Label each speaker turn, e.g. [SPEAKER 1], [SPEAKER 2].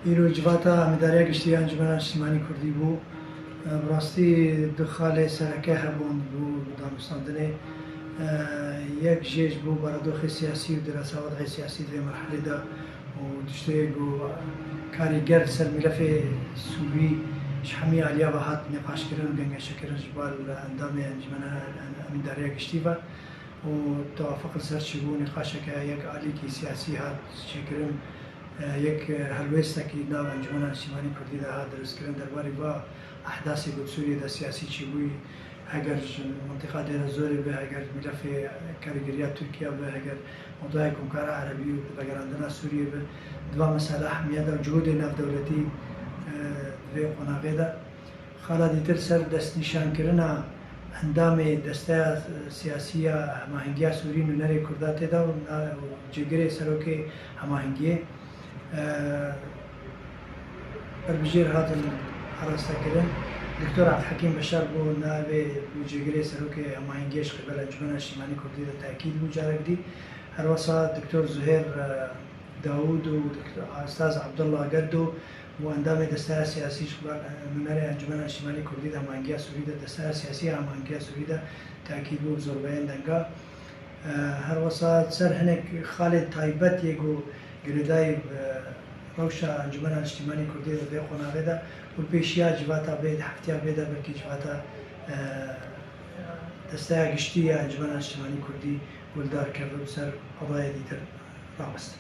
[SPEAKER 1] ایرو جواتا مداریا گشتی انجمن اجتماعی کردی بو براستی دخال سرکه هبون بو دانستاندنه یک جيش بو بردوخ سياسي ودراسات سياسي في مرحلة دا ودشتيجو كاريجر سر ملف سوري شحمي عليا بهات نقاش كرن بين شكرن جبال اندام انجمنا من داريا كشتيفا وتوافق سر شبو نقاش يك عليكي سياسي هات شكرن يك هلويستا كي ناو انجمنا اجتماعي كردي دا هات درس كرن درباري با احداث سوريا دا سياسي شبوي اگر منطقه دیر زوری به اگر ملف کارگریات ترکیه به اگر موضوع کنکار عربی و بگراندن سوریه به دو مسئله اهمیت و جهود نف دولتی و قناقه ده خالا دیتر سر دست نشان کردن اندام دسته سیاسی هماهنگی سوری نونری کردات ده و جگره سروک هماهنگی بربجیر هاتن حراسته کردن دكتور عبد الحكيم بشار بو نائب وجيجري سروك هماهنگيش قبل انجمن اجتماعي كردي تاكيد مجارك دي هروسا دكتور زهير داوود ودكتور استاذ عبد الله قدو واندام دستار سياسي شباب مناري انجمن اجتماعي كردي هماهنگي سوريدا دستار سياسي هماهنگي سوريدا تاكيد بو زوربين دنگا هروسا سر هنك خالد تايبت يگو گرداي روشا انجمن اجتماعي كردي ده قناغه ده والبيشيا جواتا بيد حفتيا بيدا بلكي جواتا دستا گشتي انجمن اجتماعي كردي ولدار كرد سر قضايا ديتر رابست